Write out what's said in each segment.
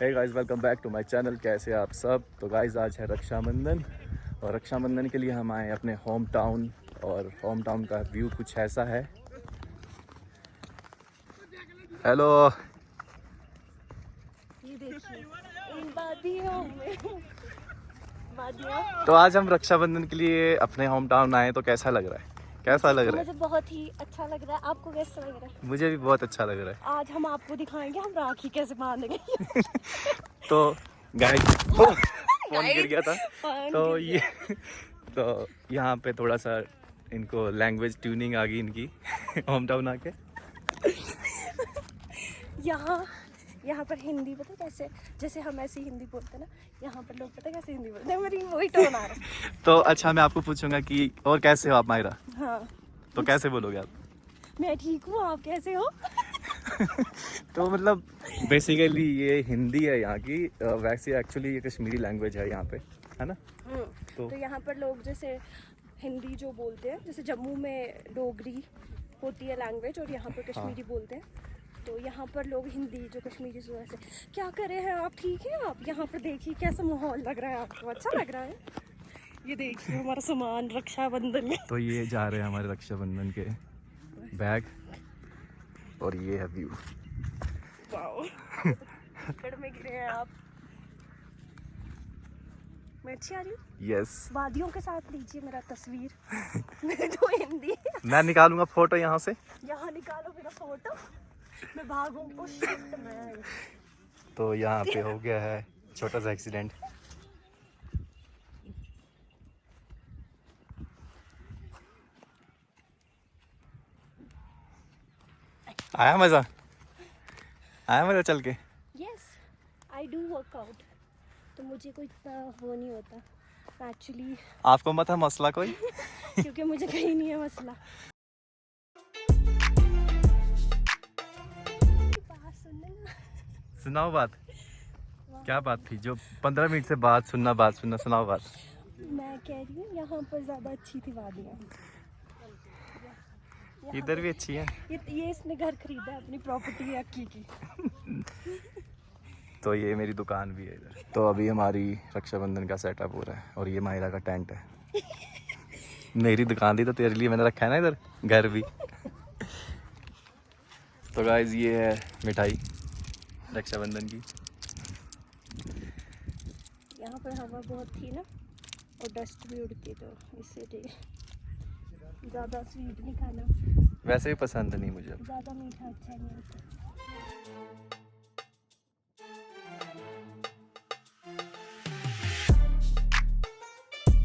Hey guys, welcome back to my channel. कैसे आप सब? तो गाइस, आज है रक्षाबंधन और रक्षाबंधन के लिए हम आए अपने होम टाउन। और होम टाउन का व्यू कुछ ऐसा है। हेलो। ये देखिए इन वादियों में वादियाँ। तो आज हम रक्षाबंधन के लिए अपने होम टाउन आए, तो कैसा लग रहा है? कैसा लग रहा मुझे बहुत ही अच्छा लग रहा है। आपको कैसा लग रहा है? है? मुझे भी बहुत अच्छा लग रहा है। आज हम आपको दिखाएंगे हम राखी कैसे बांधेंगे। तो गाइस, फोन गिर गया था। फोन तो गिर ये तो यहाँ पे थोड़ा सा इनको लैंग्वेज ट्यूनिंग आ गई इनकी होम टाउन आके। यहाँ यहाँ पर हिंदी पता कैसे, जैसे हम ऐसी हिंदी बोलते हैं ना, यहाँ पर लोग पता कैसे हिंदी बोलते हैं। मेरी वही टोन आ रहा है। तो अच्छा, मैं आपको पूछूंगा कि और कैसे हो आप मायरा? हाँ, तो कैसे बोलोगे आप? मैं ठीक हूँ, आप कैसे हो? तो मतलब बेसिकली ये हिंदी है यहाँ की। वैसे एक्चुअली ये कश्मीरी लैंग्वेज है यहाँ पे, है ना? तो यहाँ पर लोग जैसे हिंदी जो बोलते हैं, जैसे जम्मू में डोगरी होती है लैंग्वेज और यहाँ पर कश्मीरी बोलते हैं। तो यहाँ पर लोग हिंदी जो कश्मीरी जो ऐसे क्या करे हैं आप, ठीक है आप? यहाँ पर देखिए कैसा माहौल लग रहा है आपको, अच्छा लग रहा है? ये देखिए हमारा सामान रक्षाबंधन में। तो ये जा रहे हैं हमारे रक्षाबंधन के बैग और ये है व्यू। वाओ, पेड़ में गिरे हैं आप। मैं अच्छी आ रही हूँ? यस। वादियों के साथ लीजिए मेरा तस्वीर। मेरी तो हिंदी मैं निकालूंगा फोटो यहाँ से। यहाँ निकालो मेरा फोटो, मैं भागूं। Oh shit man. तो यहाँ पे हो गया है छोटा सा एक्सीडेंट। आया मजा? आया मजा चल के? Yes, I do workout. तो मुझे कोई इतना वो नहीं होता एक्चुअली। आपको मत है मसला कोई? क्योंकि मुझे कहीं नहीं है मसला। बात सुनने ना। सुनाओ बात। क्या बात थी जो 15 मिनट से बात सुनना सुनाओ बात। मैं कह रही हूँ यहाँ पर ज़्यादा अच्छी थी वादियाँ। इधर भी अच्छी है। ये इसने घर खरीदा है, अपनी प्रॉपर्टी है अक्की की। तो ये मेरी दुकान भी है इधर। तो अभी हमारी रक्षाबंधन का सेटअप हो रहा है और ये मायरा का टेंट है। मेरी दुकान थी तो तेरे लिए मैंने रखा है ना इधर घर भी। तो गाइस, ये है मिठाई रक्षाबंधन की। यहाँ पर हवा बहुत थी ना और डस्ट भी उड़ती, तो इससे ज़्यादा स्वीट नहीं खाना। वैसे भी पसंद नहीं मुझे। ज़्यादा मीठा अच्छा नहीं होता।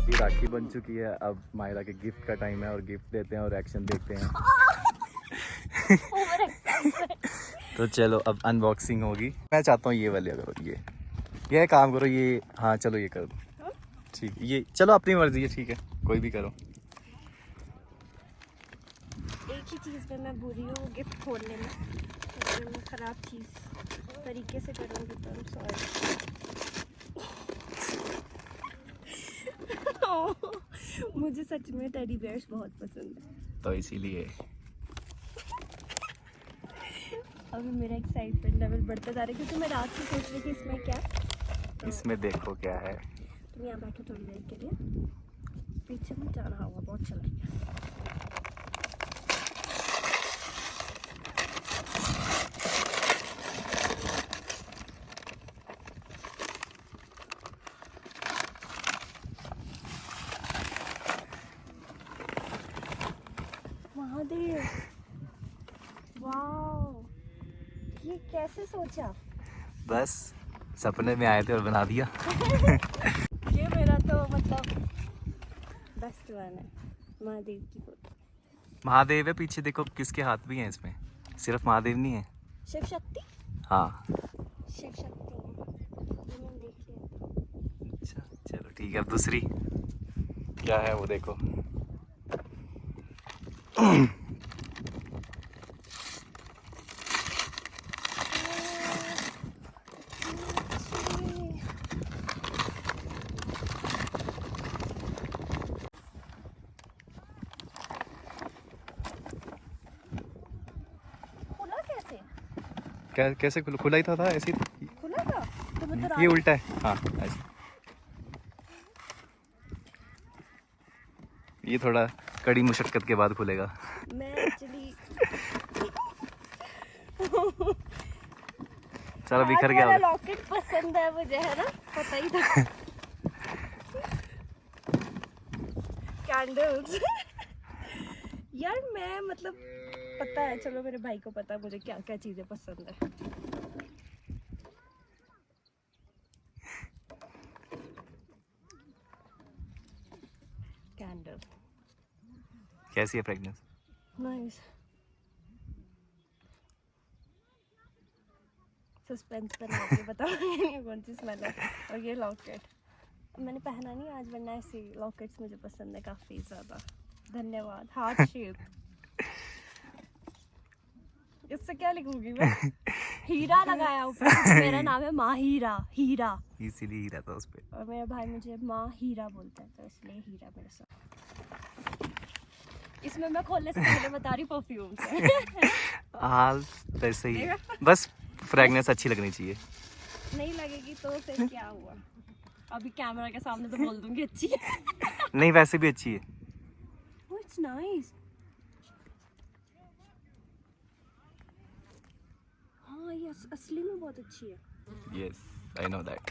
ये राखी बन चुकी है। अब मायरा के गिफ्ट का टाइम है और गिफ्ट देते हैं और एक्शन देखते हैं। तो चलो अब अनबॉक्सिंग होगी। मैं चाहता हूँ ये वाले करो, ये काम करो ये। हाँ चलो ये कर दो। ठीक, ये चलो अपनी मर्जी है, ठीक है कोई भी करो। एक ही चीज़ पे मैं बुरी हूँ, गिफ्ट खोलने में। तो मैं ख़राब चीज़ तरीके से करूँगी तो I'm sorry। मुझे सच में टेडी बेयर्स बहुत पसंद है। तो इसीलिए अभी मेरा एक्साइटमेंट लेवल बढ़ता जा रहा है क्योंकि मैं रात से सोच रही थी इसमें क्या। इसमें देखो क्या है। तुम यहाँ बैठो थोड़ी देर के लिए, पीछे में जाना होगा, बहुत चल रही है। महादेव, वाओ, ये कैसे सोचा? बस सपने में आए थे और बना दिया। ये मेरा तो मतलब बेस्ट वन है, महादेव की फोटो। महादेव है पीछे, देखो किसके हाथ भी हैं इसमें। सिर्फ महादेव नहीं है। शिव शक्ति। हाँ शिव शक्ति ये मैंने देख लिया। अच्छा चलो ठीक है। अब दूसरी क्या है वो देखो। खुला कैसे? कैसे खुला ही था ऐसे ही। खुला था? वो तो ये उल्टा है, हाँ ऐसे। ये थोड़ा कड़ी मुशक्कत के बाद खुलेगा। मैं एक्चुअली चलो बिखर गया होगा। लॉकेट पसंद है मुझे, है ना, पता ही था। कैंडल्स यार मैं मतलब पता है, चलो मेरे भाई को पता है मुझे क्या क्या चीजें पसंद है। कैंडल कैसी है फ्रेगनेंस? नाइस। सस्पेंस बना के बताऊंगी नहीं कौन सी स्मेल है। और ये लॉकेट मैंने पहना नहीं आज, वरना ऐसे लॉकेट्स मुझे पसंद है काफी ज्यादा। धन्यवाद। Heart shape. इससे क्या लिखूंगी मैं? हीरा लगाया ऊपर, मेरा नाम है माहिरा, हीरा, इसीलिए हीरा था उस पे। और मेरा भाई मुझे माँ हीरा बोलता है, तो इसलिए हीरा मेरे साथ। इसमें मैं खोलने से पहले बता रही परफ्यूम से। हाल वैसे ही, बस फ्रेगनेंस अच्छी लगनी चाहिए। नहीं लगेगी तो फिर क्या हुआ? अभी कैमरा के सामने तो बोल दूंगी अच्छी है। नहीं वैसे भी अच्छी है। Oh, it's nice. हाँ ये असली में बहुत अच्छी है। Yes I know that.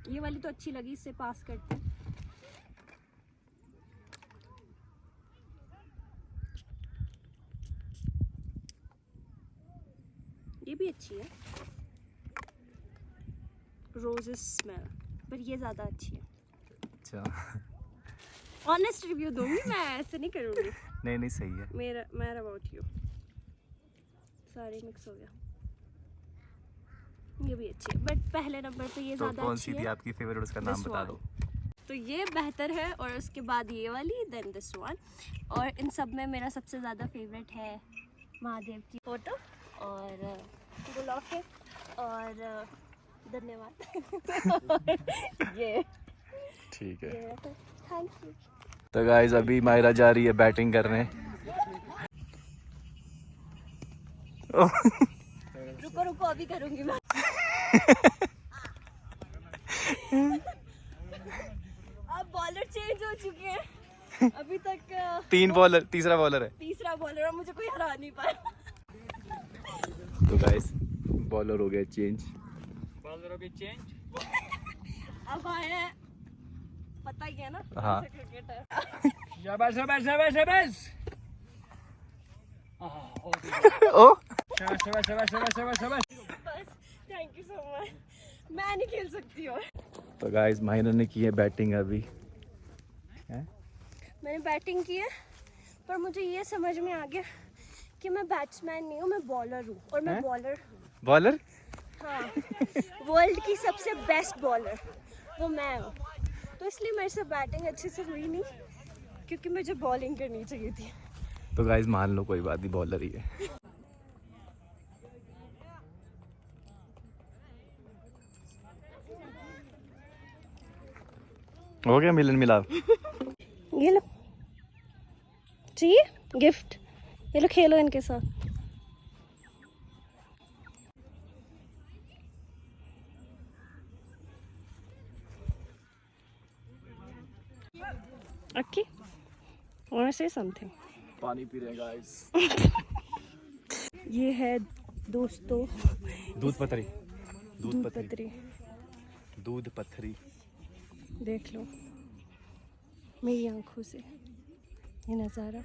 ये वाली तो अच्छी लगी, इससे पास करते हैं। ये भी अच्छी है, रोजेस स्मेल, पर ये ज्यादा अच्छी है। अच्छा ऑनेस्ट रिव्यू दूंगी मैं, ऐसे नहीं करूंगी। नहीं नहीं सही है। मेरा अबाउट यू सारे मिक्स हो गया। ये भी अच्छी है, बट पहले नंबर पे ये तो ज्यादा कौन अच्छी सी थी है। आपकी फेवरेट, उसका नाम This बता one. दो। तो ये बेहतर है, और उसके बाद ये वाली, देन दिस वन। और इन सब में मेरा सबसे ज़्यादा फेवरेट है महादेव की फ़ोटो और वो लॉकेट और धन्यवाद। ये ठीक है। Thank you. तो गाइस अभी मायरा जा रही है बैटिंग करने। रुको रुको अभी करूँगी मैं। अब बॉलर चेंज हो चुके हैं, अभी तक 3 बॉलर, तीसरा बॉलर है। तीसरा बॉलर, और मुझे कोई हरा नहीं पाया। तो गाइस बॉलर हो गया चेंज। अब आए हैं, पता ही है ना, हाँ। क्रिकेटर। शाबाश शाबाश शाबाश शाबाश। ओ शाबाश शाबाश शाबाश शाबाश शाबाश शाबाश। बस थैंक यू सो मच, मैं नहीं खेल सकती और। तो गाइस मायरा ने की है बैटिंग अभी। मैंने बैटिंग की है, पर मुझे ये समझ में आ गया कि मैं बैट्समैन नहीं हूँ, मैं बॉलर हूँ। और मैं बॉलर, बॉलर, हाँ, वर्ल्ड की सबसे बेस्ट बॉलर वो मैं हूँ। तो इसलिए मेरे से बैटिंग अच्छे से हुई नहीं, क्योंकि मुझे बॉलिंग करनी चाहिए थी। तो गाइस मान लो कोई बात नहीं, बॉलर ही है। हो गया मिलन मिलाप। ये लो, चाहिए गिफ्ट, ये लो खेलो इनके साथ। Okay, wanna say something? पानी पी रहे हैं गाइस। ये है दोस्तों दूध पथरी, दूध पत्री, दूध पथरी। देख लो मेरी आंखों से ये नज़ारा।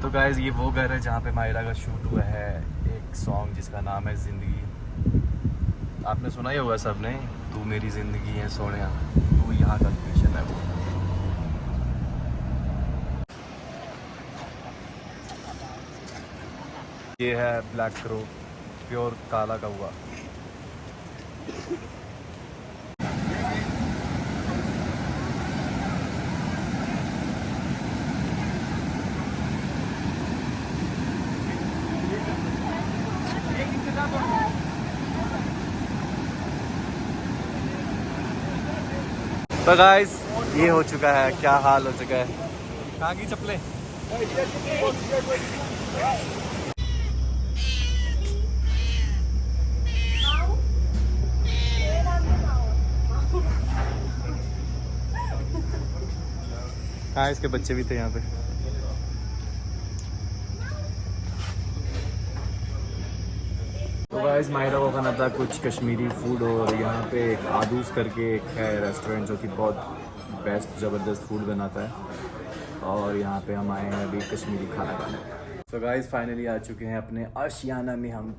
तो गाइस ये वो घर है जहाँ पे मायरा का शूट हुआ है, एक सॉन्ग जिसका नाम है जिंदगी। आपने सुना ही होगा सबने, तू मेरी जिंदगी है सोनिया, तो यहाँ का लोकेशन है वो। ये है ब्लैक क्रो, प्योर काला कौवा। तो गाइस ये हो चुका है, क्या हाल हो चुका है। कहाँ की चप्पलें? हाँ इसके बच्चे भी थे यहाँ पे। तो गाइस मायरा को खाना था कुछ कश्मीरी फूड, और यहाँ पे एक आदूस करके एक है रेस्टोरेंट जो कि बहुत बेस्ट ज़बरदस्त फूड बनाता है, और यहाँ पे हम आए हैं अभी कश्मीरी खाना खाने। तो गाइस फाइनली आ चुके हैं अपने आशियाना में हम।